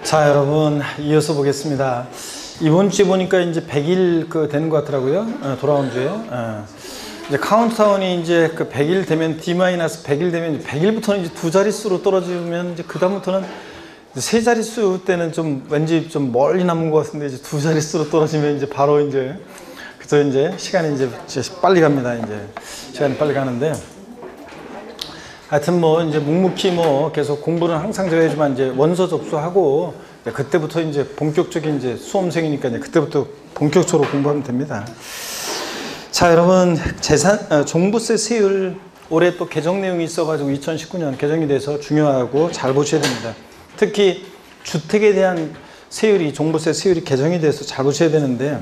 자, 여러분, 이어서 보겠습니다. 이번 주에 보니까 이제 100일 된 것 같더라고요. 돌아온 주에. 이제 카운트다운이 이제 100일 되면 D-100일 되면 100일부터는 이제 두 자릿수로 떨어지면 이제 그다음부터는 세 자릿수 때는 좀 왠지 좀 멀리 남은 것 같은데 이제 두 자릿수로 떨어지면 이제 바로 이제 그래서 이제 시간이 이제 빨리 갑니다. 이제 시간이 빨리 가는데. 하여튼 뭐 이제 묵묵히 뭐 계속 공부는 항상 제가 해주면 이제 원서 접수하고 그때부터 이제 본격적인 이제 수험생이니까 이제 그때부터 본격적으로 공부하면 됩니다. 자, 여러분, 종부세 세율 올해 또 개정 내용이 있어가지고 2019년 개정이 돼서 중요하고 잘 보셔야 됩니다. 특히 주택에 대한 세율이 종부세 세율이 개정이 돼서 잘 보셔야 되는데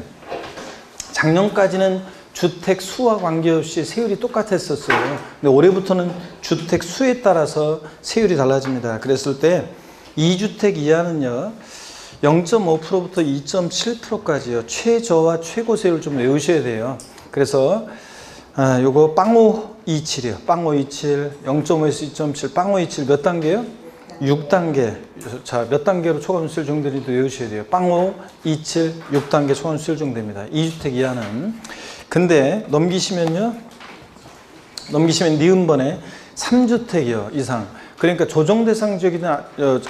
작년까지는 주택 수와 관계없이 세율이 똑같았었어요. 근데 올해부터는 주택 수에 따라서 세율이 달라집니다. 그랬을 때 2주택 이하는요 0.5%부터 2.7%까지요 최저와 최고 세율을 좀 외우셔야 돼요. 그래서 요거 빵5 27이요. 빵5 27 0.5에서 2.7 빵5 27 몇 단계요? 6단계. 자, 몇 단계로 초과순수율 정도를 외우셔야 돼요. 빵5 27 6단계 초과순수율 정도입니다. 2주택 이하는. 근데 넘기시면 니은번에 3주택이요 이상, 그러니까 조정대상 지역이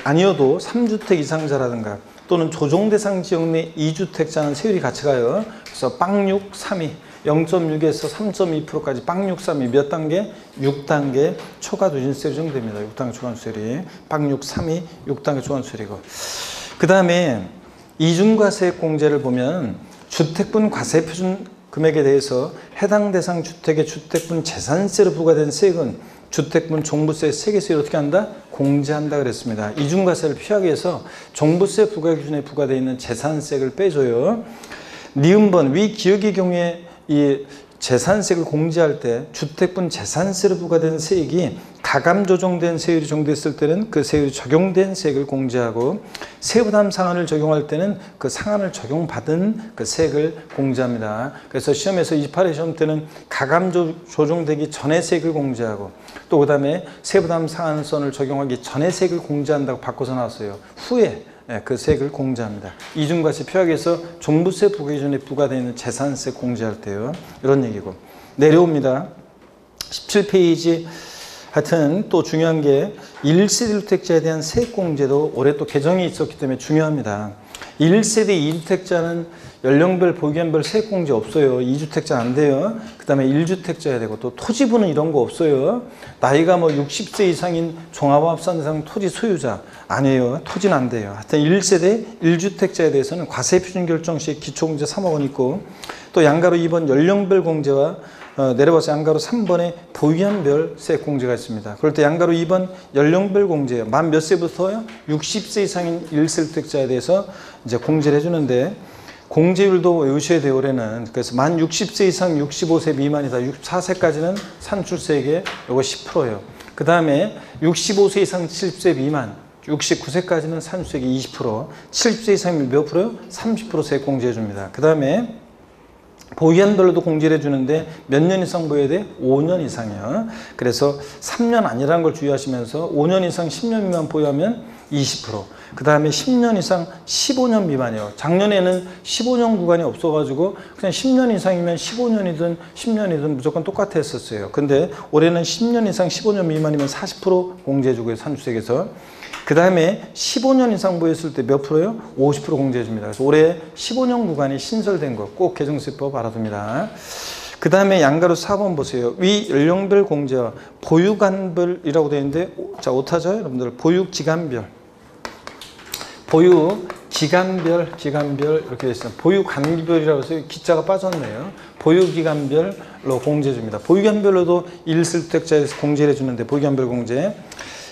아니어도 3주택 이상자라든가 또는 조정대상 지역 내 2주택자는 세율이 같이 가요. 그래서 빵6 32 0.6에서 3.2%까지 빵6 32 몇 단계? 6단계 초과 누진세율 정도입니다. 6단계 초과누수율이 빵6 32 6단계 초과누수율이고, 그 다음에 이중과세액 공제를 보면 주택분 과세표준 금액에 대해서 해당 대상 주택의 주택분 재산세로 부과된 세액은 주택분 종부세 세계세율 어떻게 한다? 공제한다 그랬습니다. 이중과세를 피하기 위해서 종부세 부과 기준에 부과되어 있는 재산세액을 빼줘요. 니은번 위 기억의 경우에 이 재산세액을 공제할 때 주택분 재산세로 부과된 세액이 가감 조정된 세율이 적용됐을 때는 그 세율이 적용된 세액을 공제하고 세부담 상한을 적용할 때는 그 상한을 적용받은 그 세액을 공제합니다. 그래서 시험에서 28회 시험 때는 가감 조정되기 전에 세액을 공제하고 또 그 다음에 세부담 상한선을 적용하기 전에 세액을 공제한다고 바꿔서 나왔어요. 후에 그 세액을 공제합니다. 이중과세 피하기 위해서 종부세 부과 기준에 부과되어 있는 재산세 공제할 때요. 이런 얘기고. 내려옵니다. 17페이지. 하여튼 또 중요한 게 1세대 1주택자에 대한 세액공제도 올해 또 개정이 있었기 때문에 중요합니다. 1세대 2주택자는 연령별 보기한별 세액공제 없어요. 2주택자 안 돼요. 그 다음에 1주택자야 되고 또 토지분은 이런 거 없어요. 나이가 뭐 60세 이상인 종합합산 대상 토지 소유자 아니에요. 토지는 안 돼요. 하여튼 1세대 1주택자에 대해서는 과세표준 결정 시 기초공제 3억 원 있고 또 양가로 2번 연령별 공제와 내려와서 양가로 3번에 보유한별 세액공제가 있습니다. 그럴 때 양가로 2번 연령별 공제 만 몇 세부터요? 60세 이상인 1세 1주택자에 대해서 이제 공제를 해주는데 공제율도 외우셔야 돼요. 올해는. 그래서 만 60세 이상 65세 미만이다. 64세까지는 산출세액에 요거 10%예요. 그 다음에 65세 이상 70세 미만 69세까지는 산출세액이 20%, 70세 이상이면 몇 프로요? 30% 세액 공제해 줍니다. 그 다음에 보유한별로도 공제를 해주는데 몇 년 이상 보여야 돼? 5년 이상이요. 그래서 3년 아니라는 걸 주의하시면서 5년 이상 10년 미만 보유하면 20%. 그 다음에 10년 이상 15년 미만이요. 작년에는 15년 구간이 없어가지고 그냥 10년 이상이면 15년이든 10년이든 무조건 똑같았었어요. 근데 올해는 10년 이상 15년 미만이면 40% 공제해주고요. 산주세액에서. 그 다음에 15년 이상 보였을 때 몇 프로요? 50% 공제해줍니다. 그래서 올해 15년 구간이 신설된 거 꼭 개정세법 알아둡니다. 그 다음에 양가로 4번 보세요. 위 연령별 공제와 보유간별이라고 되어 있는데 자 오타죠? 여러분들 보유기간별 이렇게 되어 있어요. 보유간별이라고 해서 기자가 빠졌네요. 보유기간별로 공제해줍니다. 보유기간별로도 1세주택자에서 공제를 해주는데 보유기간별 공제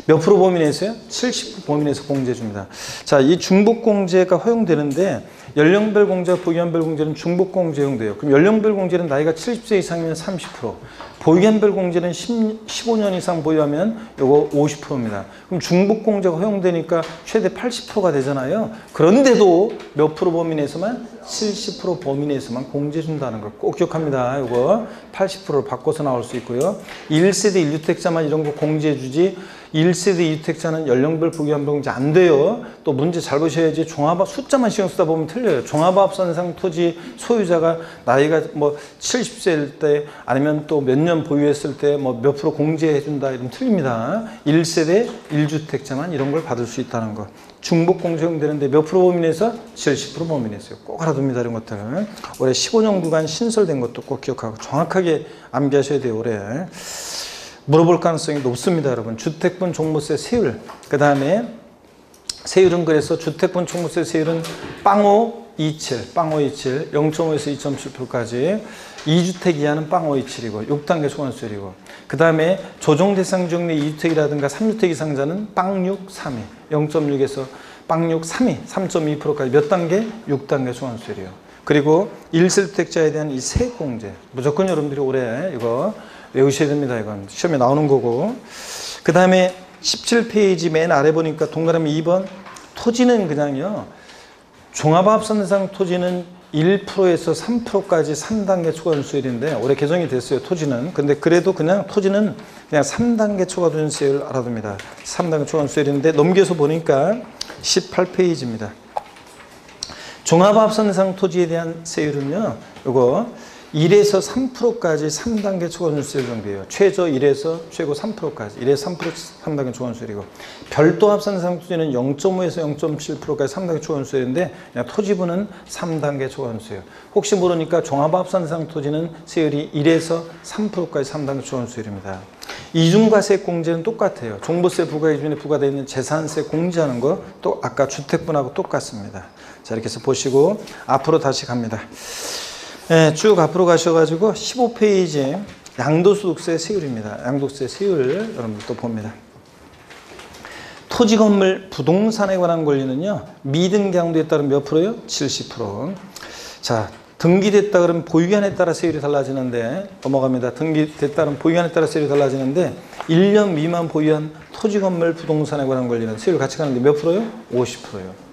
몇 프로 범위 내에서요? 70% 범위 내에서 공제해 줍니다. 자, 이 중복공제가 허용되는데 연령별 공제와 보유한별 공제는 중복공제 허용돼요. 그럼 연령별 공제는 나이가 70세 이상이면 30%, 보유한별 공제는 15년 이상 보유하면 요거 50%입니다. 그럼 중복공제가 허용되니까 최대 80%가 되잖아요. 그런데도 몇 프로 범위 내에서만? 70% 범위 내에서만 공제해 준다는 걸 꼭 기억합니다. 요거 80%로 바꿔서 나올 수 있고요. 1세대 1주택자만 이런 거 공제해 주지 1세대 2주택자는 연령별 보유한 병지 안 돼요. 또 문제 잘 보셔야지. 종합합 숫자만 신경 쓰다 보면 틀려요. 종합합산상 토지 소유자가 나이가 뭐 70세일 때 아니면 또 몇 년 보유했을 때 뭐 몇 프로 공제해 준다 이러면 틀립니다. 1세대 1주택자만 이런 걸 받을 수 있다는 거. 중복 공제되는데 몇 프로 범위내에서 70% 범위내에서요. 꼭 알아둡니다. 이런 것들은. 올해 15년 구간 신설된 것도 꼭 기억하고 정확하게 암기하셔야 돼요. 올해. 물어볼 가능성이 높습니다. 여러분. 주택분 종부세 세율. 그 다음에 세율은 그래서 주택분 종부세 세율은 빵5 27, 0.5에서 2.7%까지 2주택 이하는 빵5 27이고 6단계 초과세율이고 그 다음에 조정 대상 지역 내 2주택이라든가 3주택 이상자는 빵6 32, 0.6에서 빵6 32, 3.2%까지 몇 단계? 6단계 초과세율이요. 그리고 1세대주택자에 대한 이 세액공제 무조건 여러분들이 올해 이거 외우셔야 됩니다. 이건 시험에 나오는 거고 그 다음에 17페이지 맨 아래 보니까 동그라미 2번 토지는 그냥요 종합합산대상 토지는 1%에서 3%까지 3단계 초과준수율인데 올해 개정이 됐어요. 토지는. 근데 그래도 그냥 토지는 그냥 3단계 초과준수율 알아둡니다. 3단계 초과준수율인데 넘겨서 보니까 18페이지입니다. 종합합산대상 토지에 대한 세율은요. 요거 1에서 3%까지 3단계 초과준수율 정도예요. 최저 1에서 최고 3%까지. 1에서 3% 3단계 초과준수율이고 별도 합산상 토지는 0.5에서 0.7%까지 3단계 초과준수율인데 그냥 토지분은 3단계 초과준수율. 혹시 모르니까 종합합산상 토지는 세율이 1에서 3%까지 3단계 초과준수율입니다. 이중과세 공제는 똑같아요. 종부세 부과 기준에 부과되어 있는 재산세 공제하는 거 또 아까 주택분하고 똑같습니다. 자 이렇게 해서 보시고 앞으로 다시 갑니다. 네, 쭉 앞으로 가셔가지고 15페이지 양도소득세 세율입니다. 양도세 세율 여러분들 또 봅니다. 토지 건물 부동산에 관한 권리는요. 미등기 양도에 따른 몇 프로요? 70%. 자 등기됐다 그러면 보유기한에 따라 세율이 달라지는데 넘어갑니다. 등기됐다 그러면 보유기한에 따라 세율이 달라지는데 1년 미만 보유한 토지 건물 부동산에 관한 권리는 세율 같이 가는데 몇 프로요? 50%요.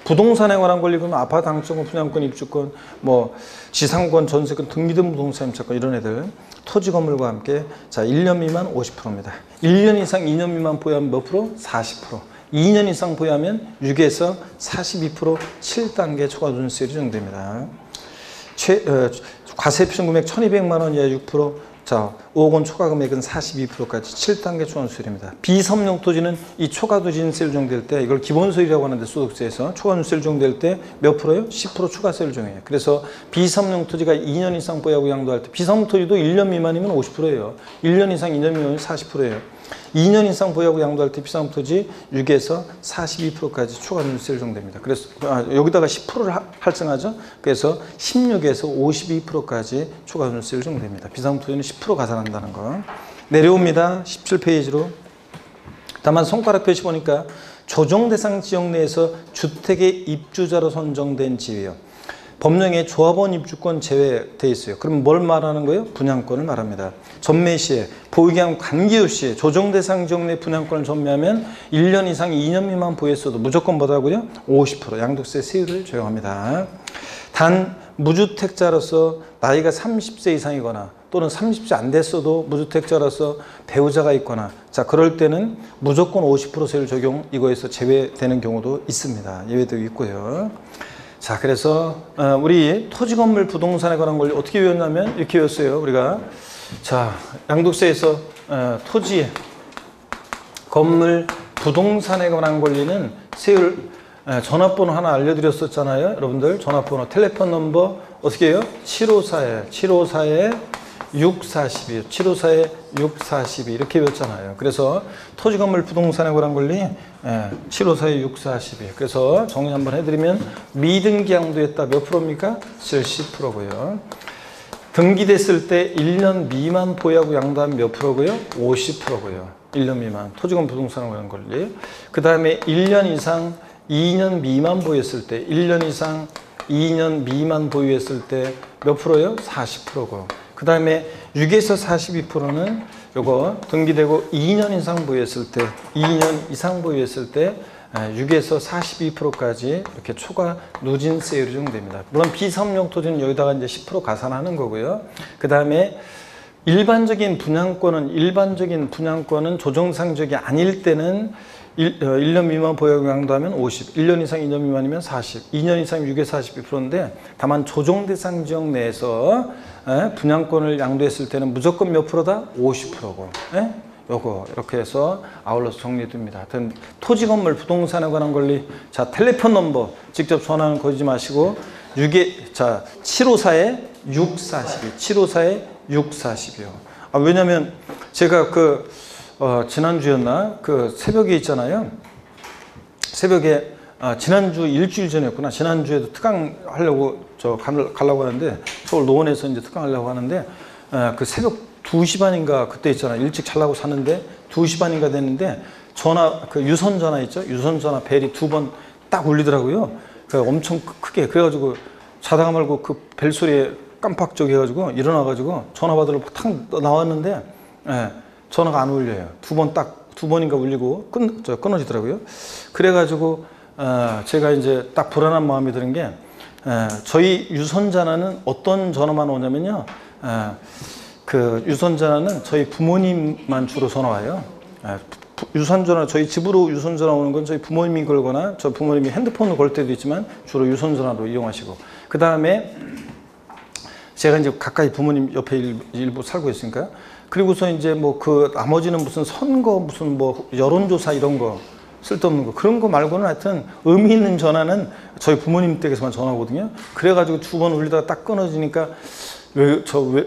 부동산에 관한 권리 그러면 아파트 당첨권, 분양권, 입주권, 뭐 지상권, 전세권, 등기된 부동산 임차권 이런 애들 토지 건물과 함께 자 1년 미만 50%입니다. 1년 이상 2년 미만 보유하면 몇 프로? 40%. 2년 이상 보유하면 6에서 42% 7단계 초과준수율이 정됩니다. 과세 표준 금액 1,200만 원 이하 6%. 자, 5억 원 초과 금액은 42%까지 7단계 초과준수율입니다. 비섬용 토지는 이 초과준수율 적용될 때 이걸 기본소득이라고 하는데 소득세에서 초과준수율 적용될 때 몇 프로요? 10% 추가세율 적용해요. 그래서 비섬용 토지가 2년 이상 보유하고 양도할 때 비섬용 토지도 1년 미만이면 50%예요. 1년 이상 2년 미만이면 40%예요. 2년 이상 보유하고 양도할 때 비섬용 토지 6에서 42%까지 초과준수율 적용됩니다. 그래서 여기다가 10%를 할증하죠. 그래서 16에서 52%까지 초과준수율 적용됩니다. 비섬용 토지는 10% 가산한다는 거. 내려옵니다. 17페이지로. 다만 손가락 표시 보니까 조정 대상 지역 내에서 주택의 입주자로 선정된 지위요. 법령에 조합원 입주권 제외되어 있어요. 그럼 뭘 말하는 거예요? 분양권을 말합니다. 전매 시에 보유기한 관계없이 조정 대상 지역 내 분양권을 전매하면 1년 이상 2년 미만 보유했어도 무조건 뭐라고요? 50% 양도세 세율을 적용합니다. 단 무주택자로서 나이가 30세 이상이거나 또는 30세 안 됐어도 무주택자로서 배우자가 있거나 자 그럴 때는 무조건 50% 세율 적용 이거에서 제외되는 경우도 있습니다. 예외도 있고요. 자 그래서 우리 토지 건물 부동산에 관한 권리 어떻게 외웠냐면 이렇게 외웠어요. 우리가 자 양도세에서 토지 건물 부동산에 관한 권리는 세율 전화번호 하나 알려드렸었잖아요. 여러분들 전화번호 텔레폰 넘버 어떻게 해요? 754에 642 754에 642 이렇게 외웠잖아요. 그래서 토지 건물 부동산에 관한 권리 754에 642 그래서 정리 한번 해드리면 미등기 양도했다 몇 프로입니까? 70%고요. 등기됐을 때 1년 미만 보유하고 양도하면 몇 프로고요? 50%고요. 1년 미만 토지 건물 부동산에 관한 권리. 그 다음에 1년 이상 2년 미만 보유했을 때 1년 이상 2년 미만 보유했을 때 몇 프로요? 40%고 그 다음에 6에서 42%는 요거 등기되고 2년 이상 보유했을 때 2년 이상 보유했을 때 6에서 42%까지 이렇게 초과 누진세율이 적용됩니다. 물론 비섬용 토지는 여기다가 이제 10% 가산하는 거고요. 그 다음에 일반적인 분양권은 조정대상 지역이 아닐 때는 1년 미만 보유하고 양도하면 50, 1년 이상 2년 미만이면 40, 2년 이상 6에 42%인데 다만 조정대상 지역 내에서 분양권을 양도했을 때는 무조건 몇 프로다? 50%고. 요거 이렇게 해서 아울러서 정리됩니다. 하여튼 토지 건물 부동산에 관한 권리. 자, 텔레폰 넘버 직접 전화는 걸지 마시고 754에 642, 754에 642요. 왜냐면 제가 지난주였나? 새벽에 있잖아요. 새벽에, 지난주 일주일 전이었구나. 지난주에도 특강 하려고 가려고 하는데, 서울 노원에서 이제 특강 하려고 하는데, 새벽 2시 반인가 그때 있잖아. 일찍 자려고 샀는데, 2시 반인가 됐는데, 유선 전화 있죠? 유선 전화 벨이 2번 딱 울리더라고요. 엄청 크게. 그래가지고 자다가 말고 그 벨 소리에 깜빡저기 해가지고 일어나가지고 전화 받으러 탁 나왔는데, 전화가 안 울려요. 2번인가 울리고 끊어지더라고요. 그래가지고 제가 이제 딱 불안한 마음이 드는 게 저희 유선전화는 어떤 전화만 오냐면요. 유선전화는 저희 부모님만 주로 전화 와요. 유선전화, 저희 집으로 유선전화 오는 건 저희 부모님이 걸거나 저 부모님이 핸드폰으로 걸 때도 있지만 주로 유선전화로 이용하시고, 그 다음에 제가 이제 가까이 부모님 옆에 일부 살고 있으니까요. 그리고서 이제 나머지는 무슨 선거, 무슨 여론조사 이런 거, 쓸데없는 거, 그런 거 말고는 하여튼 의미 있는 전화는 저희 부모님 댁에서만 전화 오거든요. 그래가지고 2번 울리다가 딱 끊어지니까 왜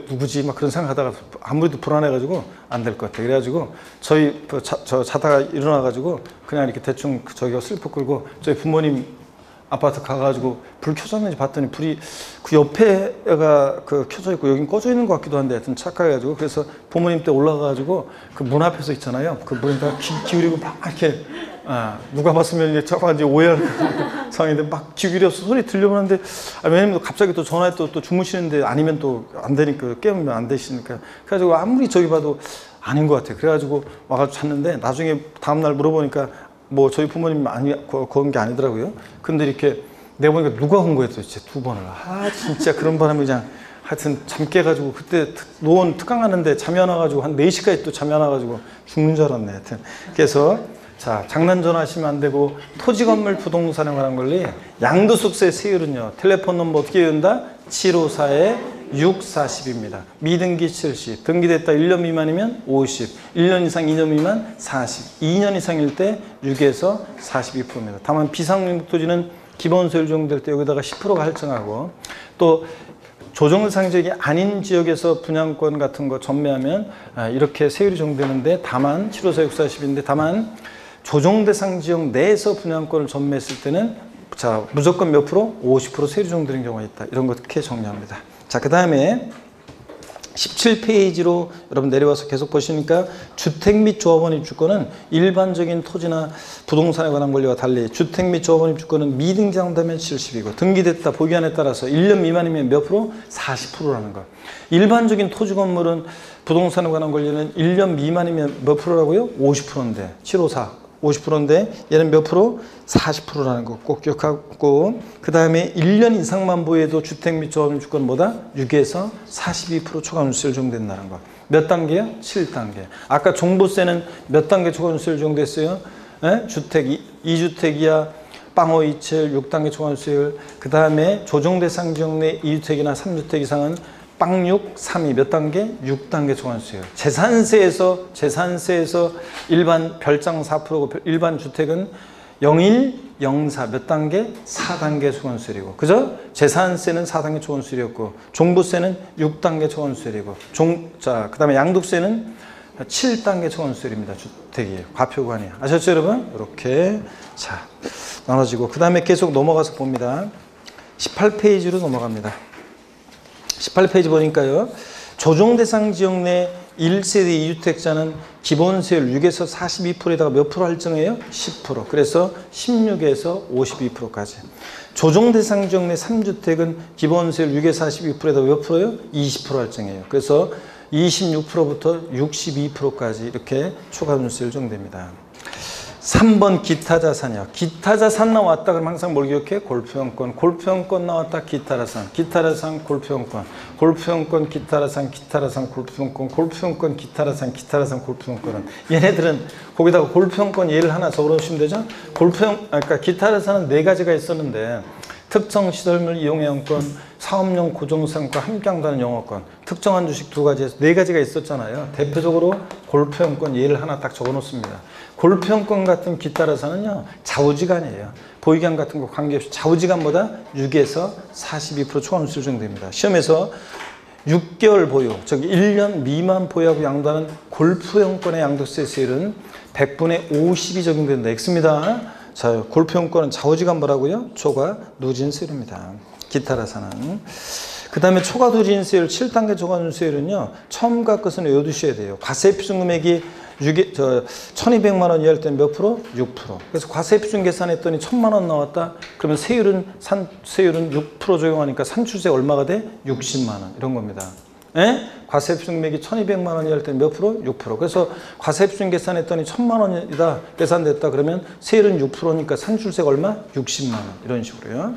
누구지? 막 그런 생각하다가 아무래도 불안해가지고 안 될 것 같아. 그래가지고 저 자다가 일어나가지고 그냥 이렇게 대충 저기가 슬퍼 끌고 저희 부모님 아파트 가가지고 불 켜졌는지 봤더니 불이 그 옆에가 켜져 있고 여긴 꺼져 있는 것 같기도 한데 하여튼 착각해가지고, 그래서 부모님 때 올라가가지고 그 문 앞에서 있잖아요. 그 문에다가 기울이고 막 이렇게 누가 봤으면 이제 잠깐 이제 오해할 상황인데 막 기울여서 소리 들려오는데, 왜냐면 갑자기 또 전화에 또 주무시는데 아니면 또 안 되니까, 깨우면 안 되시니까. 그래가지고 아무리 저기 봐도 아닌 것 같아요. 그래가지고 와가지고 잤는데 나중에 다음날 물어보니까 저희 부모님 건 게 아니더라고요. 근데 이렇게 내보니까 누가 건 거예요 도대체 2번을. 진짜 그런 바람에 그냥 하여튼 잠 깨가지고 그때 노원 특강 하는데 잠이 안 와가지고 한 4시까지 또 잠이 안 와가지고 죽는 줄 알았네. 하여튼 그래서 장난 전화하시면 안 되고, 토지 건물 부동산에 관한 권리, 양도소득세 세율은요, 텔레폰 넘버 어떻게 외운다? 754에 640입니다. 미등기 70, 등기됐다 1년 미만이면 50, 1년 이상 2년 미만 40, 2년 이상일 때 6에서 42%입니다. 다만 비상민목토지는 기본세율 적용될 때 여기다가 10%가 할증하고, 또 조정대상 지역이 아닌 지역에서 분양권 같은 거 전매하면 이렇게 세율이 적용되는데, 다만 754, 640인데 다만 조정대상 지역 내에서 분양권을 전매했을 때는 무조건 몇 프로? 50% 세율이 적용되는 경우가 있다. 이런 거 이렇게 정리합니다. 그 다음에 17페이지로 여러분 내려와서 계속 보시니까 주택 및 조합원 입주권은 일반적인 토지나 부동산에 관한 권리와 달리 주택 및 조합원 입주권은 미등기한다면 70이고 등기됐다 보기한에 따라서 1년 미만이면 몇 프로? 40%라는 거. 일반적인 토지 건물은 부동산에 관한 권리는 1년 미만이면 몇 프로라고요? 50%인데 754. 50%인데 얘는 몇 프로? 40%라는 거 꼭 기억하고, 그 다음에 1년 이상만 보유해도 주택 및 조합원 주권 뭐다? 6에서 42% 초과누수세율 적용된다는 거. 몇 단계요? 7단계. 아까 종부세는 몇 단계 초과누수세율 적용됐어요? 주택 2주택 이하 빵호 27 6단계 초과누수세율. 그 다음에 조정대상 지역 내 2주택이나 3주택 이상은 빵6 3이 몇 단계? 6단계 초과누수세율. 재산세에서 일반 별장 4%고 일반 주택은 01, 04 몇 단계? 4단계 초과누수세율이고, 그죠? 재산세는 4단계 초과누수세율이었고, 종부세는 6단계 초과누수세율이고, 그 다음에 양도세는 7단계 초과누수세율입니다. 주택이 과표관이에요. 아셨죠, 여러분? 이렇게 나눠지고, 그 다음에 계속 넘어가서 봅니다. 18페이지로 넘어갑니다. 18페이지 보니까요, 조정대상 지역 내 1세대 2주택자는 기본세율 6에서 42%에다가 몇 프로 할증해요? 10%. 그래서 16에서 52%까지. 조정대상 지역 내 3주택은 기본세율 6에서 42%에다가 몇 프로요? 20% 할증해요. 그래서 26%부터 62%까지 이렇게 초과누수세율 적용됩니다. 3번 기타 자산이요. 기타 자산 나왔다 그러면 항상 뭘 기억해? 골프형권. 골프형권 나왔다. 기타 자산. 기타 자산 골프형권. 골프형권 기타 자산 기타 자산 골프형권. 골프형권 기타 자산 기타 자산 골프형권은 얘네들은 거기다가 골프형권 예를 하나 적어놓으시면 되죠. 그러니까 기타 자산은 4가지가 있었는데 특정 시설물 이용회원권, 사업용 고정상과 함께한다는 영어권, 특정한 주식 2가지에서 4가지가 있었잖아요. 대표적으로 골프형권 예를 하나 딱 적어놓습니다. 골프형권 같은 기타 자산은요, 좌우지간이에요. 보유기간 같은 거 관계없이 좌우지간보다 6에서 42% 초과 수익 정도입니다. 시험에서 6개월 보유, 즉 1년 미만 보유하고 양도하는 골프형권의 양도세 세율은 100분의 50이 적용된다. X입니다. 자, 골프형권은 좌우지간보라고요. 초과 누진세율입니다. 기타 자산은. 그 다음에 초과 누진세율 7단계 초과 누진세율은요. 처음과 끝은 외워두셔야 돼요. 과세표준 금액이 1200만 원 이하일 때는 몇 프로? 6%. 그래서 과세표준 계산했더니 1000만 원 나왔다. 그러면 세율은 6% 적용하니까 산출세 얼마가 돼? 60만 원. 이런 겁니다. 예? 과세표준 금액이 1200만 원 이하일 때는 몇 프로? 6%. 그래서 과세표준 계산했더니 1000만 원이다. 계산됐다. 그러면 세율은 6%니까 산출세가 얼마? 60만 원. 이런 식으로요.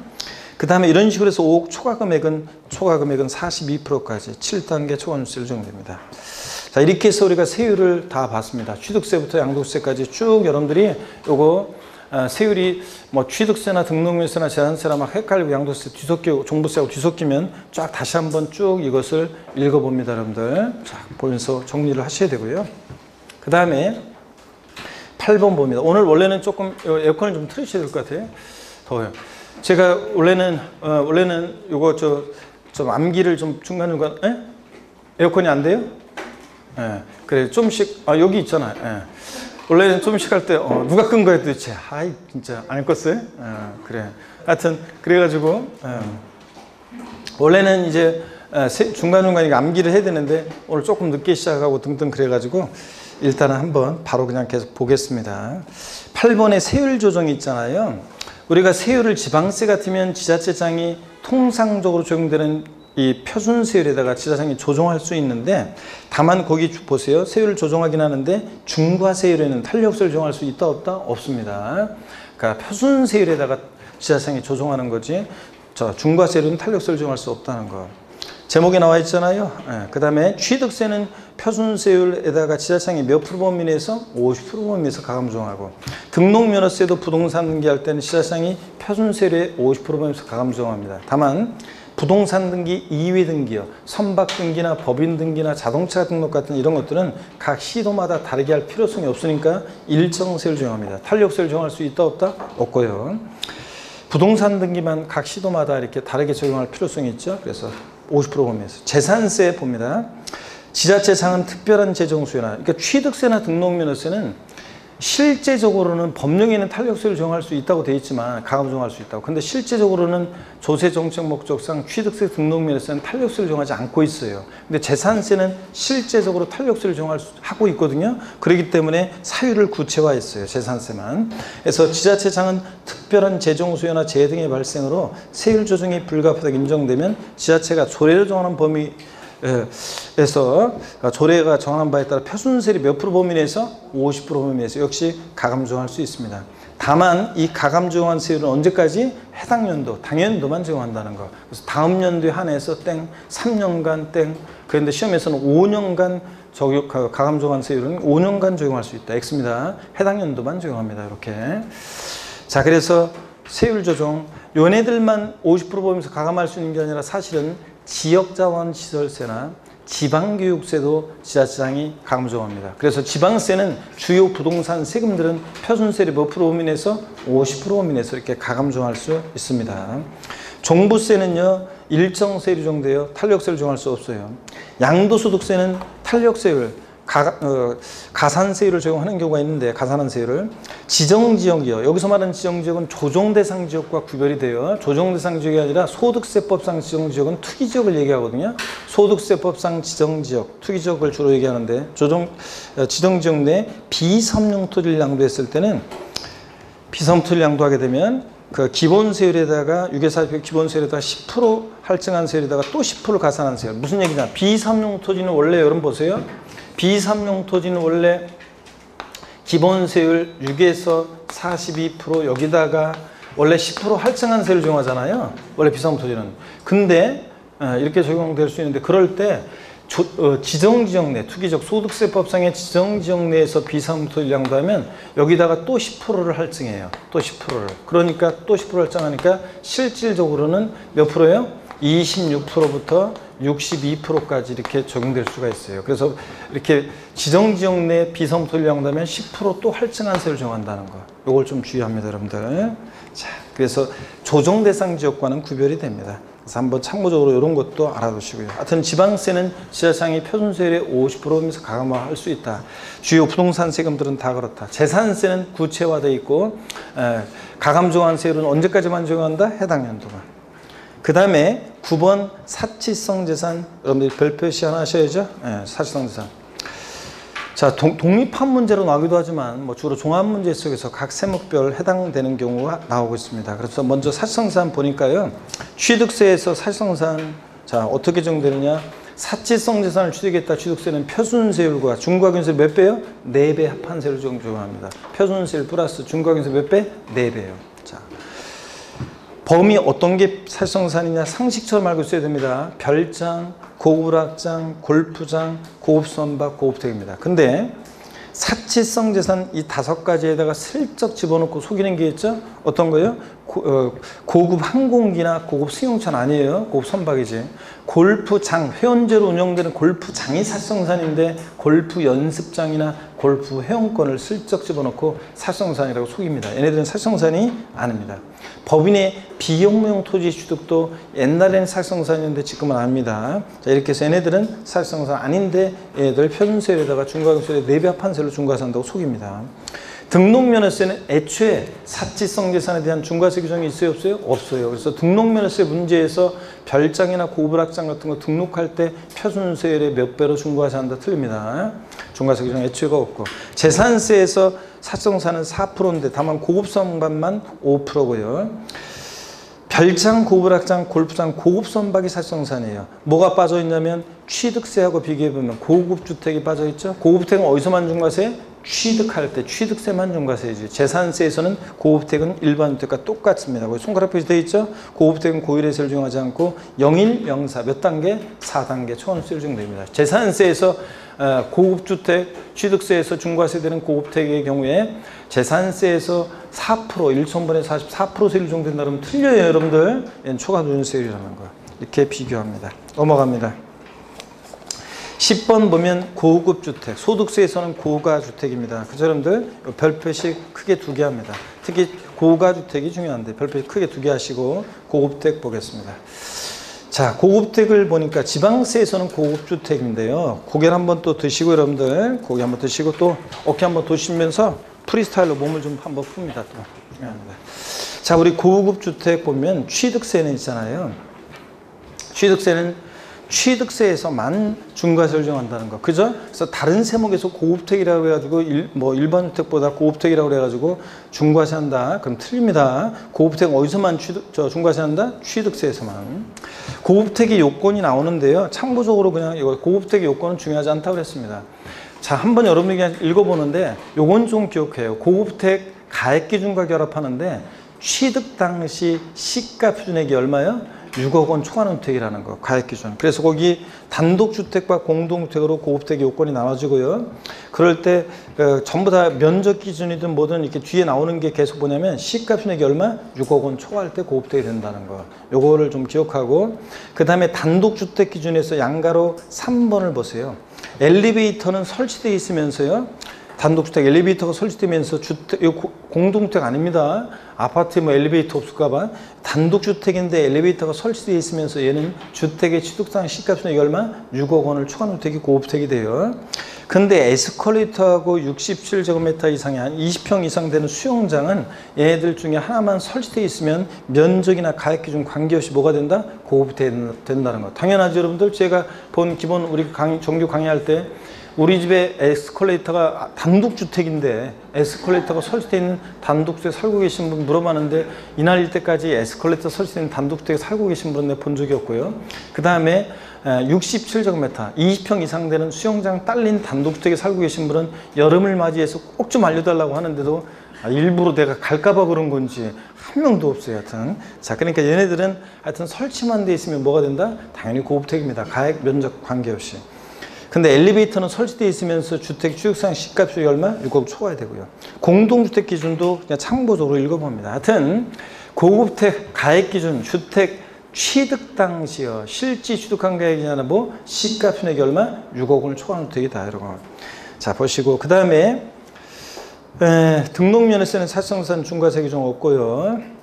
그 다음에 이런 식으로 해서 5억 초과 금액은 42%까지 7단계 초과누세를 적용됩니다. 자, 이렇게 해서 우리가 세율을 다 봤습니다. 취득세부터 양도세까지 쭉 여러분들이 요거 세율이 뭐 취득세나 등록료세나 재산세나 막 헷갈리고 양도세 뒤섞이고 종부세하고 뒤섞이면 쫙 다시 한번 쭉 이것을 읽어봅니다. 여러분들. 자, 보면서 정리를 하셔야 되고요. 그 다음에 8번 봅니다. 오늘 원래는 조금 에어컨을 좀 틀으셔야 될 것 같아요. 더워요. 제가 원래는 요거 좀 암기를 좀 중간중간 에어컨이 안 돼요? 예. 그래 좀씩 여기 있잖아요. 예. 원래는 좀씩 할 때 누가 끈 거야 도대체? 아이 진짜 안 껐어요? 그래. 하여튼 그래가지고 원래는 이제 중간중간 암기를 해야 되는데 오늘 조금 늦게 시작하고 등등 그래가지고 일단은 한번 바로 그냥 계속 보겠습니다. 8번에 세율 조정이 있잖아요. 우리가 세율을 지방세 같으면 지자체장이 통상적으로 적용되는 이 표준세율에다가 지자체장이 조정할 수 있는데 다만 거기 보세요. 세율을 조정하긴 하는데 중과세율에는 탄력세를 조정할 수 있다 없다? 없습니다. 그러니까 표준세율에다가 지자체장이 조정하는 거지 중과세율은 탄력세를 조정할 수 없다는 거. 제목에 나와 있잖아요. 그 다음에 취득세는 표준세율에다가 지자체장이 몇 프로 범위 내에서 50% 범위 내에서 가감 조정하고 등록면허세도 부동산 등기할 때는 지자체장이 표준세율의 50% 범위 내에서 가감 조정합니다. 다만 부동산 등기, 이외 등기요, 선박 등기나 법인 등기나 자동차 등록 같은 이런 것들은 각 시도마다 다르게 할 필요성이 없으니까 일정 세율 적용합니다. 탄력세율 적용할 수 있다 없다? 없고요. 부동산 등기만 각 시도마다 이렇게 다르게 적용할 필요성이 있죠. 그래서 50% 범위에서 재산세 봅니다. 지자체장은 특별한 재정 수요나 그러니까 취득세나 등록면허세는 실제적으로는 법령에는 탄력세를 적용할 수 있다고 되어 있지만 가감 적용할 수 있다고. 근데 실제적으로는 조세정책 목적상 취득세 등록면허세는 탄력세를 적용하지 않고 있어요. 근데 재산세는 실제적으로 탄력세를 적용하고 있거든요. 그렇기 때문에 사유를 구체화했어요. 재산세만. 그래서 지자체장은 특별한 재정 수요나 재해 등의 발생으로 세율 조정이 불가피하게 인정되면 지자체가 조례를 정하는 범위 에서 조례가 정한 바에 따라 표준세율이 몇 프로 범위 내에서 50% 범위 내에서 역시 가감 적용할 수 있습니다. 다만 이 가감 적용한 세율은 언제까지? 해당 연도, 당연도만 적용한다는 거. 그래서 다음 연도에 한해서 땡, 3년간 땡. 그런데 시험에서는 5년간 가감 적용한 세율은 5년간 적용할 수 있다. X입니다. 해당 연도만 적용합니다. 이렇게. 자, 그래서 세율 조정 요네들만 50% 범위에서 가감할 수 있는 게 아니라 사실은 지역자원시설세나 지방교육세도 지자체장이 가감 적용합니다. 그래서 지방세는 주요 부동산 세금들은 표준세율이 몇 프로 범위 내에서 50% 범위 내에서 이렇게 가감 적용할 수 있습니다. 종부세는요 일정 세율이 적용돼요. 탄력세를 적용할 수 없어요. 양도소득세는 탄력세율 가산세율을 적용하는 경우가 있는데 가산한 세율을 지정지역이요. 여기서 말하는 지정지역은 조정대상 지역과 구별이 돼요. 조정대상 지역이 아니라 소득세법상 지정지역은 투기지역을 얘기하거든요. 소득세법상 지정지역, 투기지역을 주로 얘기하는데 지정지역 내 비섬용토지를 양도했을 때는 비섬토지를 양도하게 되면 그 기본세율에다가 유계사표 기본세율에다가 10% 할증한 세율에다가 또 10% 가산한 세율. 무슨 얘기냐? 비섬용토지는 원래 여러분 보세요. 비섬용토지는 원래 기본세율 6에서 42% 여기다가 원래 10% 할증한 세율 적용하잖아요. 원래 비상토지는. 근데 이렇게 적용될 수 있는데 그럴 때 지정 내 투기적 소득세법상의 지정 내에서 비상토지를 양도하면 여기다가 또 10%를 할증해요. 또 10%를. 그러니까 또 10% 할증하니까 실질적으로는 몇 프로예요? 26%부터 62%까지 이렇게 적용될 수가 있어요. 그래서 이렇게 지정 내 비상토지를 양도하면 10% 또 할증한 세율을 정한다는 거. 이걸 좀 주의합니다, 여러분들. 자, 그래서 조정 대상 지역과는 구별이 됩니다. 그래서 한번 참고적으로 이런 것도 알아두시고요. 하여튼 지방세는 지자상이 표준세율의 50%면서 가감화할 수 있다. 주요 부동산 세금들은 다 그렇다. 재산세는 구체화되어 있고 가감 정한 세율은 언제까지만 적용한다? 해당 연도만. 그 다음에 9번 사치성 재산, 여러분들이 별표시 하나 하셔야죠. 사치성 재산. 자, 독립한 문제로 나오기도 하지만 주로 종합 문제 속에서 각 세목별 해당되는 경우가 나오고 있습니다. 그래서 먼저 사치성 재산 보니까요. 취득세에서 사치성 재산, 자, 어떻게 적용되느냐? 사치성 재산을 취득했다. 취득세는 표준세율과 중과경세 몇 배요? 4배 합한세율을 적용합니다. 표준세율 플러스 중과경세 몇 배? 4배예요. 자. 범위 어떤 게 사치성재산이냐? 상식처럼 알고 있어야 됩니다. 별장, 고급락장, 골프장, 고급선박, 고급택입니다. 근데 사치성 재산 이 5가지에다가 슬쩍 집어넣고 속이는 게 있죠? 어떤 거예요? 고급 항공기나 고급 승용차는 아니에요. 고급 선박이지. 골프장, 회원제로 운영되는 골프장이 사치성재산인데 골프 연습장이나 골프 회원권을 슬쩍 집어넣고 사치성재산이라고 속입니다. 얘네들은 사치성재산이 아닙니다. 법인의 비용무용 토지 취득도 옛날에는 사치성재산이었는데 지금은 아닙니다. 자, 이렇게 해서 얘네들은 사치성재산 아닌데 얘네들 표준세율에다가 중과경세율에 4배 합한세율로 중과한다고 속입니다. 등록면허세는 애초에 사치성 재산에 대한 중과세 규정이 있어요, 없어요? 없어요. 그래서 등록면허세 문제에서 별장이나 고급락장 같은 거 등록할 때 표준세율의 몇 배로 중과세한다 틀립니다. 중과세 규정 애초에가 없고. 재산세에서 사치성재산은 4%인데 다만 고급선박만 5%고요. 별장, 고급락장, 골프장, 고급선박이 사치성재산이에요. 뭐가 빠져있냐면 취득세하고 비교해보면 고급주택이 빠져있죠. 고급주택은 어디서만 중과세? 취득할 때 취득세만 중과세이지. 재산세에서는 고급주택은 일반주택과 똑같습니다. 거기 손가락 표시되어 있죠. 고급주택은 고일세를 적용하지 않고 01, 04 몇 단계? 4단계 초원세를 적용됩니다. 재산세에서 고급주택 취득세에서 중과세되는 고급주택의 경우에 재산세에서 4% 1,000분의 44% 세율이 적용된다 그러면 틀려요, 여러분들. 얘는 초과누진세율이라는 거. 이렇게 비교합니다. 넘어갑니다. 10번 보면 고급주택, 소득세에서는 고가주택입니다. 그죠, 여러분들? 별표시 크게 2개 합니다. 특히 고가주택이 중요한데 별표시 크게 2개 하시고 고급주택 보겠습니다. 자, 고급주택을 보니까 지방세에서는 고급주택인데요. 고개를 한번 또 드시고 여러분들 고개 한번 드시고 또 어깨 한번 도시면서 프리스타일로 몸을 좀 한번 풉니다. 또 중요합니다. 자, 우리 고급주택 보면 취득세는 있잖아요. 취득세에서만 중과세를 정한다는 거. 그죠? 그래서 다른 세목에서 고급택이라고 해가지고 일반 주택보다 고급택이라고 해가지고 중과세 한다. 그럼 틀립니다. 고급택은 어디서만 중과세 한다? 취득세에서만. 고급택의 요건이 나오는데요. 참고적으로 그냥 이거 고급택의 요건은 중요하지 않다고 그랬습니다. 자, 한번 여러분이 그냥 읽어보는데 요건 좀 기억해요. 고급택 가액기준과 결합하는데 취득 당시 시가 표준액이 얼마예요? 6억 원 초과하는 주택이라는 거, 가액기준. 그래서 거기 단독주택과 공동주택으로 고급택의 요건이 나눠지고요. 그럴 때 전부 다 면적 기준이든 뭐든 이렇게 뒤에 나오는 게 계속 뭐냐면 시가 표준액이 얼마? 6억 원 초과할 때 고급택이 된다는 거. 요거를 좀 기억하고, 그 다음에 단독주택 기준에서 양가로 3번을 보세요. 엘리베이터는 설치되어 있으면서요. 단독주택 엘리베이터가 설치되면서 주택, 이거 공동주택 아닙니다. 아파트에 뭐 엘리베이터 없을까봐. 단독주택인데 엘리베이터가 설치되어 있으면서 얘는 주택의 취득당 시가표준액이 얼마? 6억 원을 초과하는 주택이 고급택이 돼요. 근데 에스컬레이터하고 67제곱미터 이상의 한 20평 이상 되는 수영장은 얘네들 중에 하나만 설치되어 있으면 면적이나 가액기준 관계없이 뭐가 된다? 고급택이 된다는 거. 당연하죠, 여러분들. 제가 본 기본 우리 정규 강의할 때 우리 집에 에스컬레이터가 단독주택인데 에스컬레이터가 설치되어 있는 단독주택에 살고 계신 분 물어봤는데 이날 이때까지 에스컬레이터 설치되어 있는 단독주택에 살고 계신 분은 본 적이 없고요. 그 다음에 67제곱미터 20평 이상 되는 수영장 딸린 단독주택에 살고 계신 분은 여름을 맞이해서 꼭 좀 알려달라고 하는데도 일부러 내가 갈까봐 그런 건지 한 명도 없어요. 하여튼 자, 그러니까 얘네들은 하여튼 설치만 돼 있으면 뭐가 된다? 당연히 고급택입니다. 가액 면적 관계없이. 근데 엘리베이터는 설치되어 있으면서 주택 취득상 시가값이 얼마? 6억 초과해야 되고요. 공동주택 기준도 그냥 참고적으로 읽어봅니다. 하여튼 고급택 가액 기준 주택 취득 당시요. 실지 취득한 가액이냐나 뭐 시가 표액이 얼마? 6억 원을 초과하는 주택이다. 이러고. 자, 보시고 그 다음에 등록면에서는 사실상 중과세 규정 없고요.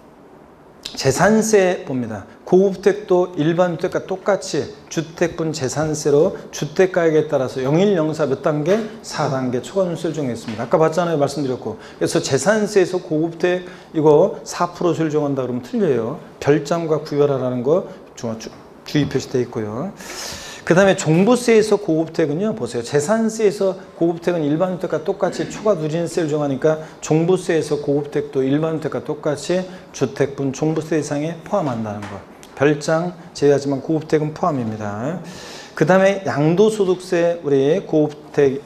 재산세 봅니다. 고급택도 일반 주택과 똑같이 주택분 재산세로 주택가액에 따라서 01, 04 몇 단계? 4단계 초과세를 적용했습니다. 아까 봤잖아요. 말씀드렸고. 그래서 재산세에서 고급택 이거 4% 적용한다 그러면 틀려요. 별장과 구별하라는 거 주의 표시되어 있고요. 그 다음에 종부세에서 고급택은요, 보세요. 재산세에서 고급택은 일반 주택과 똑같이 초과 누진세를 정하니까 종부세에서 고급택도 일반 주택과 똑같이 주택분 종부세 대상에 포함한다는 거. 별장 제외하지만 고급택은 포함입니다. 그 다음에 양도소득세, 우리 고급택,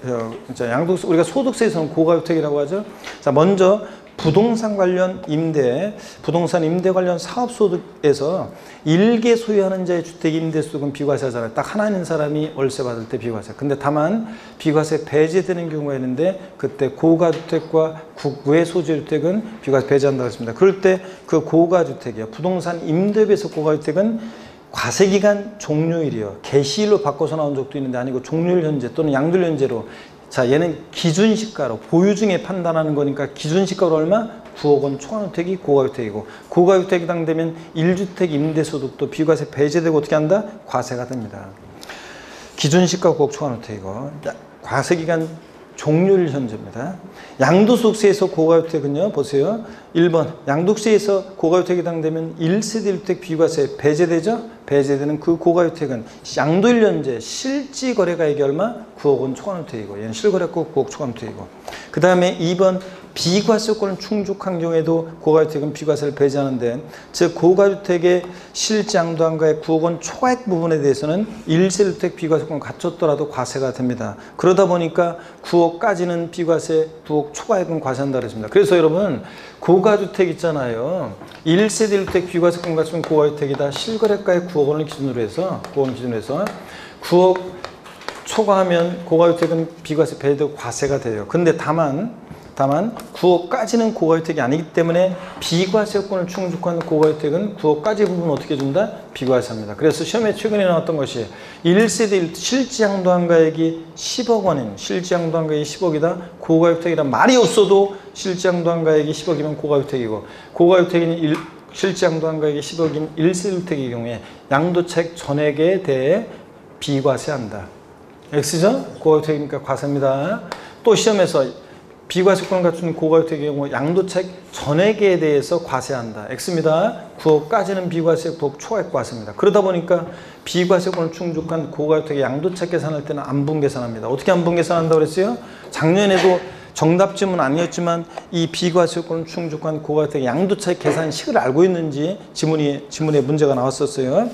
양도세, 우리가 소득세에서는 고가주택이라고 하죠. 자, 먼저 부동산 관련 임대, 부동산 임대 관련 사업소득에서 일개 소유하는 자의 주택 임대소득은 비과세하잖아요. 딱 하나 있는 사람이 월세 받을 때 비과세. 근데 다만 비과세 배제되는 경우가 있는데 그때 고가주택과 국외 소재주택은 비과세 배제한다고 했습니다. 그럴 때 그 고가주택이요. 부동산 임대비에서 고가주택은 과세기간 종료일이요. 개시일로 바꿔서 나온 적도 있는데 아니고 종료일 현재 또는 양도일 현재로. 자, 얘는 기준시가로 보유 중에 판단하는 거니까 기준시가로 얼마? 9억 원 초과주택이 고가주택이고 고가주택이 해당되면 1주택 임대소득도 비과세 배제되고 어떻게 한다? 과세가 됩니다. 기준시가 9억 초과주택이고 과세기간 종료일 현재입니다. 양도소득세에서 고가주택은요. 보세요. 1번 양도세에서 고가주택이 해당되면 1세대 1주택 비과세 배제되죠? 배제되는 그 고가주택은 양도일 현재 실지 거래가액이 얼마? 9억 원 초과주택이고 얘는 실거래가 9억 초과주택이고 그 다음에 2번 비과세권을 충족한 경우에도 고가주택은 비과세를 배제하는데 즉 고가주택의 실지 양도한가액 9억 원 초과액 부분에 대해서는 1세대주택 비과세권을 갖췄더라도 과세가 됩니다. 그러다 보니까 9억까지는 비과세, 9억 초과액은 과세한다 그랬습니다. 그래서 여러분 고가주택 있잖아요. 1세대 1주택 비과세권 갖추면 고가주택이다. 실거래가액 9억 원을 기준으로 해서 9억 원 기준으로 해서 9억 초과하면 고가주택은 비과세 배제되고 과세가 돼요. 근데 다만 9억까지는 고가주택이 아니기 때문에 비과세권을 충족한 고가주택은 9억까지 부분 어떻게 준다? 비과세합니다. 그래서 시험에 최근에 나왔던 것이 1세대 실지양도한가액이 10억 원인 실지양도한가액이 10억이다. 고가주택이란 말이 없어도 실지양도한가액이 10억이면 고가주택이고 고가주택인 실지양도한가액이 10억인 1세대주택의 경우에 양도책 전액에 대해 비과세한다. X죠? 고가주택이니까 과세입니다. 또 시험에서 비과세권을 갖춘 고가주택의 경우 양도책 전액에 대해서 과세한다. X입니다. 9억까지는 비과세, 9억 초과액 과세입니다. 그러다 보니까 비과세권을 충족한 고가주택의 양도책 계산할 때는 안분 계산합니다. 어떻게 안분 계산한다고 그랬어요? 작년에도 정답 질문 아니었지만 이 비과세권을 충족한 고가주택의 양도책 계산식을 알고 있는지 지문에 문제가 나왔었어요.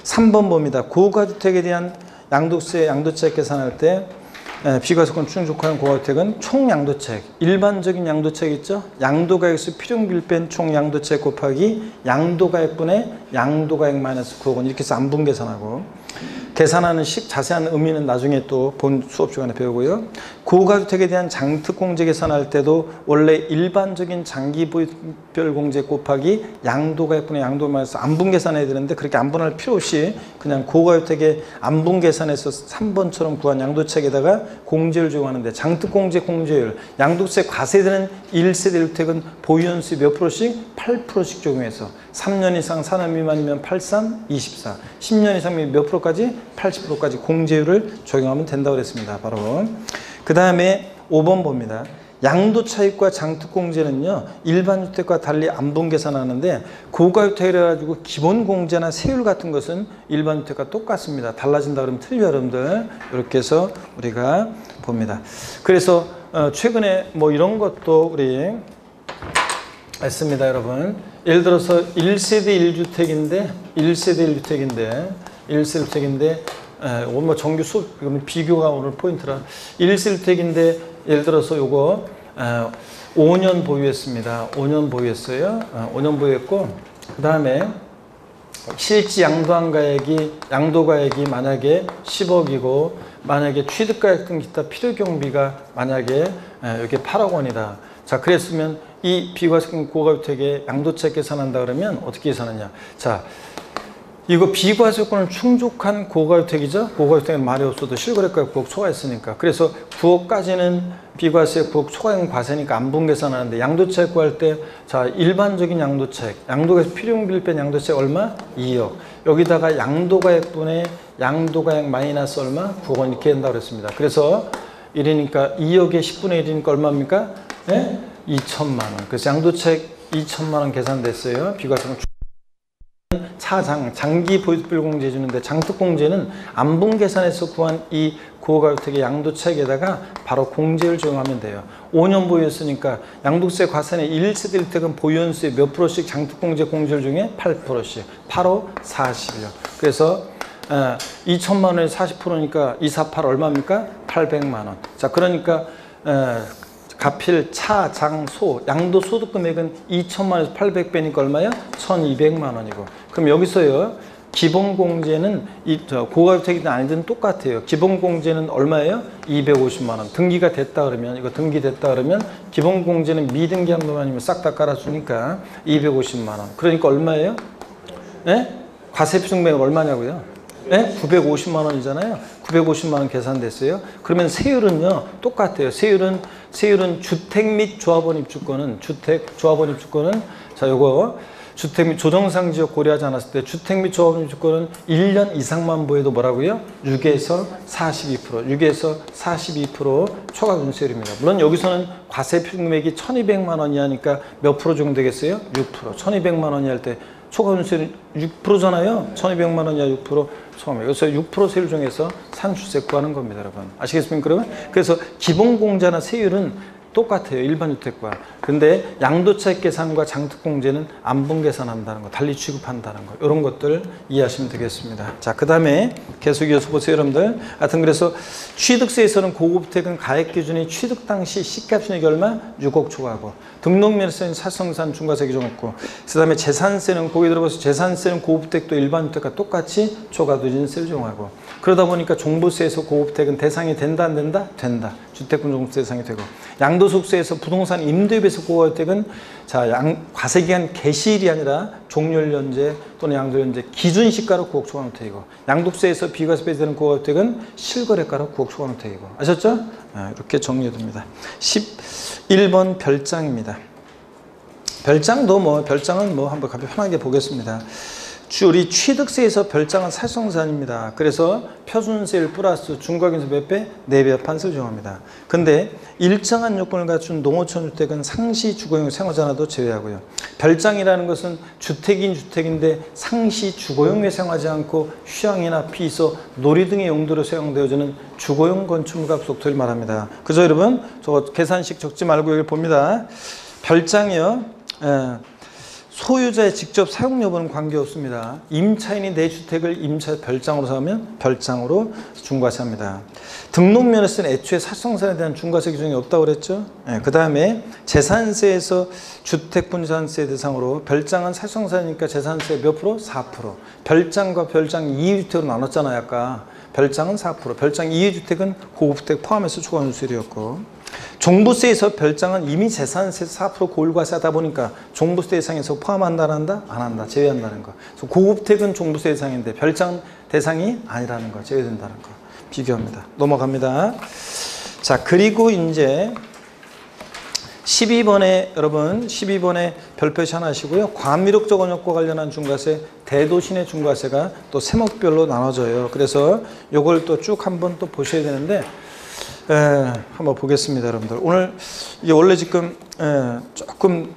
3번 봅니다. 고가주택에 대한 양도세, 양도책 계산할 때 비과세권 충족한 고가주택은 총 양도책, 일반적인 양도책 있죠? 양도가액수 필용비를 뺀 총 양도책 곱하기 양도가액분의 양도가액 마이너스 9억 원 이렇게 해서 안분 계산하고 계산하는 자세한 의미는 나중에 또 본 수업 시간에 배우고요. 고가주택에 대한 장특공제 계산할 때도 원래 일반적인 장기부별 공제 곱하기 양도가액분의 양도 마이너스 안분 계산해야 되는데 그렇게 안분할 필요 없이 그냥 고가주택의 안분 계산해서 3번처럼 구한 양도책에다가 공제를 적용하는데 장특공제 공제율 양도세 과세되는 1세대 1주택은 보유연수 몇 프로씩? 8%씩 적용해서 3년 이상 4년 미만이면 83, 24 10년 이상이면 몇 프로까지? 80%까지 공제율을 적용하면 된다고 그랬습니다. 바로 그 다음에 5번 봅니다. 양도차익과 장특공제는요 일반 주택과 달리 안분 계산하는데 고가주택이라 가지고 기본공제나 세율 같은 것은 일반 주택과 똑같습니다. 달라진다 그러면 틀려 여러분들. 이렇게 해서 우리가 봅니다. 그래서 최근에 뭐 이런 것도 우리 했습니다 여러분. 예를 들어서 1세대 1주택인데 오늘 뭐 정규 수업 비교가 오늘 포인트라 1세대인데 예를 들어서 요거 5년 보유했습니다. 5년 보유했어요. 5년 보유했고 그 다음에 실지 양도가액이 만약에 10억이고 만약에 취득가액 등 기타 필요경비가 만약에 이게 8억 원이다. 자 그랬으면 이 비과세금 고가주택에 양도차익 계산한다 그러면 어떻게 계산하냐. 자 이거 비과세권을 충족한 고가주택이죠. 고가주택은 말이 없어도 실거래가 9억 초과했으니까. 그래서 9억까지는 비과세 9억 초과형 과세니까 안분 계산하는데 양도차익 구할 때 자 일반적인 양도차익 양도가액 필요용비를 뺀 양도차익 얼마? 2억. 여기다가 양도가액분의 양도가액 마이너스 얼마? 9억 원 이렇게 한다고 그랬습니다. 그래서 1이니까 2억의 10분의 1이니까 얼마입니까? 네? 2천만 원. 그래서 양도차익 2천만 원 계산됐어요. 비과세는 장기 보유비를 공제해 주는데 장특공제는 안분 계산에서 구한 이 고가주택의 양도차익에다가 바로 공제를 적용하면 돼요. 5년 보유했으니까 양도세 과세는 1세대 1택은 보유연수의 몇 프로씩 장특공제 공제를 중에 8%씩 8호 40이요. 그래서 2천만 원에 40%니까 248 얼마입니까? 800만 원. 자 그러니까 가필, 차, 장, 소, 양도 소득 금액은 2천만 원에서 800 빼니까 얼마야? 1200만 원이고. 그럼 여기서요. 기본공제는 고가주택이든 아니든 똑같아요. 기본공제는 얼마예요? 250만 원. 등기가 됐다 그러면 이거 등기됐다 그러면 기본공제는 미등기한 놈 아니면 싹 다 깔아주니까 250만 원. 그러니까 얼마예요? 네? 과세표준금액 얼마냐고요? 네? 950만 원이잖아요. 950만 원 계산됐어요. 그러면 세율은요 똑같아요. 세율은 주택 및 조합원 입주권은 자 요거 주택 및 조정상 지역 고려하지 않았을 때 주택 및 조합원 입주권은 1년 이상만 보여도 뭐라고요? 6에서 42% 초과 분세율입니다. 물론 여기서는 과세 표준금액이 1200만 원이 하니까 몇 프로 적용되겠어요? 6%. 1200만 원이 할 때 초과 분세율 6%잖아요. 1200만 원이야 6% 처음에. 그래서 6% 세율 중에서 산출세 구하는 겁니다, 여러분. 아시겠습니까, 그러면? 그래서 기본공제나 세율은 똑같아요, 일반 주택과. 근데 양도차익 계산과 장특공제는 안분 계산한다는 거, 달리 취급한다는 거, 이런 것들 이해하시면 되겠습니다. 자, 그 다음에 계속 이어서 보세요, 여러분들. 하여튼 그래서 취득세에서는 고급주택은 가액 기준이 취득 당시 시가총액이 얼마? 6억 초과하고, 등록면에서는 사성산 중과세 규정 없고, 그 다음에 재산세는 거기 들어가서 재산세는 고급주택도 일반 주택과 똑같이 초과누진세를 적용하고, 그러다 보니까 종부세에서 고급주택은 대상이 된다 안 된다? 된다. 주택분 종부세 대상이 되고, 양도소득세에서 부동산 임대비에서 고가주택은 과세기한 개시일이 아니라 종료연제 또는 양도연제 기준시가로 9억 초과노택이고, 양도세에서 비과세 배제되는 고가주택은 실거래가로 9억 초과노택이고. 아셨죠? 이렇게 정리됩니다. 11번 별장입니다. 별장은 한번 편하게 보겠습니다. 우리 취득세에서 별장은 살성산입니다. 그래서 표준세율 플러스 중과기준세 몇 배? 4배 판세를 적용합니다. 근데 일정한 요건을 갖춘 농어촌 주택은 상시 주거용 생활자나도 제외하고요. 별장이라는 것은 주택인 주택인데 상시 주거용에 사용하지 않고 휴양이나 피서, 놀이 등의 용도로 사용되어지는 주거용 건축물값 속도를 말합니다. 그죠, 여러분? 저거 계산식 적지 말고 여기 봅니다. 별장이요. 소유자의 직접 사용 여부는 관계없습니다. 임차인이 내 주택을 임차 별장으로 사면 별장으로 중과세합니다. 등록면에서는 애초에 사성산에 대한 중과세 규정이 없다고 그랬죠. 그 다음에 재산세에서 주택분자세 대상으로 별장은 사성산이니까 재산세 몇 프로? 4%. 별장과 별장 2주택으로 나눴잖아요. 아까. 별장은 4%, 별장 2주택은 고급주택 포함해서 초과누진세율이었고, 종부세에서 별장은 이미 재산세 4% 고율과세하다 보니까 종부세 대상에서 포함한다 안 한다? 안 한다. 제외한다는 거. 그래서 고급택은 종부세 대상인데 별장 대상이 아니라는 거. 제외된다는 거. 비교합니다. 넘어갑니다. 자, 그리고 이제 12번에 여러분 12번에 별표시 하나 하시고요. 과미륵적 원역과 관련한 중과세, 대도시내 중과세가 또 세목별로 나눠져요. 그래서 요걸 또 쭉 한번 또 보셔야 되는데 한번 보겠습니다, 여러분들. 오늘 이게 원래 지금 조금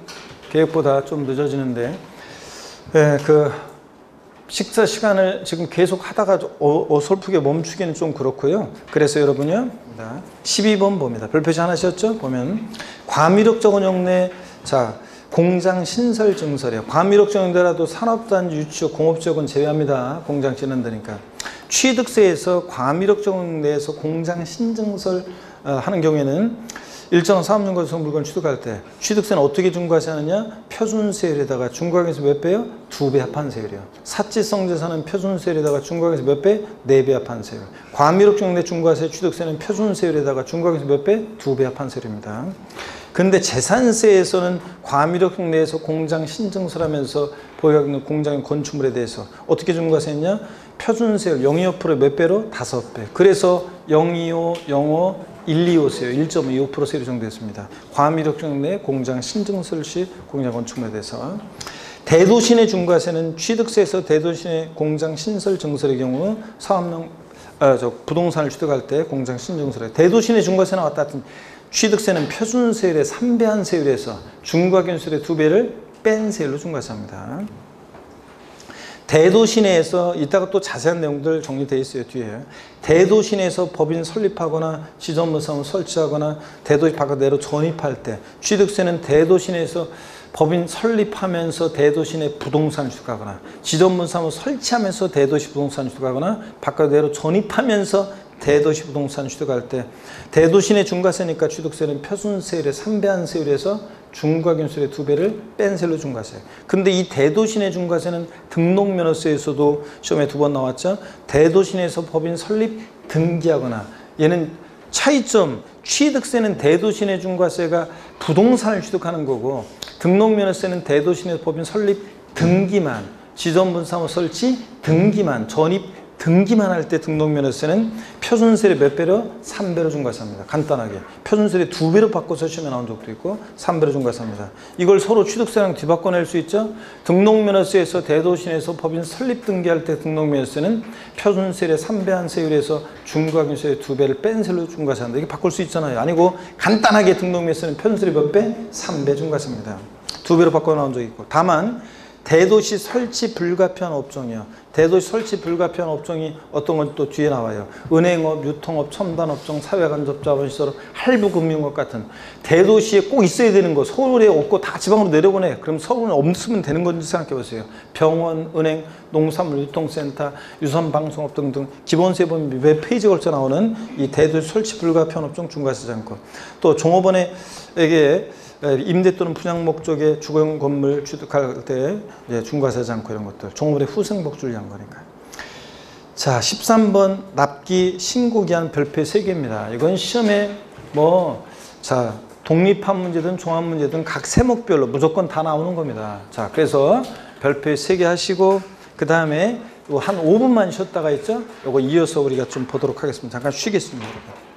계획보다 좀 늦어지는데 그 식사 시간을 지금 계속 하다가 어설프게 멈추기는 좀 그렇고요. 그래서 여러분요, 12번 봅니다. 별표시 하나셨죠? 보면 과미력적 원형내 자 공장 신설 증설이에요. 과미력적 원형내라도 산업단지 유치업 공업지역은 제외합니다. 공장 짓는다니까. 취득세에서 과미력적 원형내에서 공장 신증설 하는 경우에는 일정한 사업용과 물건 취득할 때 취득세는 어떻게 중과세하느냐? 표준세율에다가 중과하기에서 몇 배요? 2배 합한세율이요. 사치성 재산은 표준세율에다가 중과하기에서 몇 배? 4배 합한세율. 과미력적 중과세 취득세는 표준세율에다가 중과하기에서 몇 배? 2배 합한세율입니다. 근데 재산세에서는 과미력적 내에서 공장 신증설하면서 보유하고 있는 공장의 건축물에 대해서 어떻게 중과세했냐? 표준세율 0.25% 몇 배로? 5배. 그래서 0.25, 0.5 125세요. 1.25% 세율이 정되었습니다. 과미력적 내 공장 신증설 시 공장 건축물에 대해서. 대도시 내 중과세는 취득세에서 대도시 내 공장 신설 증설의 경우 사업용 부동산을 취득할 때 공장 신증설에 대도시 내 중과세 나왔다 하여튼 취득세는 표준세율의 3배한 세율에서 중과견세율의 2배를 뺀 세율로 중과세합니다. 대도시 내에서 이따가 또 자세한 내용들 정리되어 있어요. 뒤에 대도시 내에서 법인 설립하거나 지정분사무 설치하거나 대도시 바깥 내로 전입할 때 취득세는 대도시 내에서 법인 설립하면서 대도시 내 부동산을 취득하거나 지정분사무 설치하면서 대도시 부동산을 취득하거나 바깥 내로 전입하면서 대도시 부동산 취득할 때 대도시 내 중과세니까 취득세는 표준세율의 3배한 세율에서 중과견세율의 2배를 뺀 세율로 중과세. 근데 이 대도시 내 중과세는 등록면허세에서도 시험에 2번 나왔죠. 대도시 내에서 법인 설립 등기하거나 얘는 차이점 취득세는 대도시 내 중과세가 부동산을 취득하는 거고 등록면허세는 대도시 내 법인 설립 등기만 지정분사무 설치 등기만 전입 등기만 할 때 등록면허세는 표준세율의 몇 배로? 3배로 중과세합니다. 간단하게. 표준세율의 2배로 바꿔서 시험에 나온 적도 있고 3배로 중과세합니다. 이걸 서로 취득세랑 뒤바꿔낼 수 있죠. 등록면허세에서 대도시 내에서 법인 설립 등기할 때 등록면허세는 표준세율의 3배한 세율에서 중과견세율의 2배를 뺀 세율로 중과세한다. 이게 바꿀 수 있잖아요. 아니고 간단하게 등록면허세는 표준세율의 몇 배? 3배 중과세입니다. 2배로 바꿔 나온 적이 있고. 다만 대도시 설치 불가피한 업종이요. 대도시 설치 불가피한 업종이 어떤 건 또 뒤에 나와요. 은행업, 유통업, 첨단업종, 사회간접자본시설, 할부금융업 같은 대도시에 꼭 있어야 되는 거 서울에 없고 다 지방으로 내려보내. 그럼 서울은 없으면 되는 건지 생각해 보세요. 병원, 은행, 농산물 유통센터, 유선방송업 등등 기본세 보면 몇 페이지 걸쳐 나오는 이 대도시 설치 불가피한 업종 중과세 장고. 또 종업원에게 임대 또는 분양 목적의 주거 건물 취득할 때 중과세하지 않고 이런 것들. 종업원의 후생복지를 위한 거니까. 자, 13번 납기 신고기한 별표 3개입니다. 이건 시험에 독립한 문제든 종합 문제든 각 세목별로 무조건 다 나오는 겁니다. 자, 그래서 별표 3개 하시고 그 다음에 한 5분만 쉬었다가 있죠? 요거 이어서 우리가 좀 보도록 하겠습니다. 잠깐 쉬겠습니다. 여러분.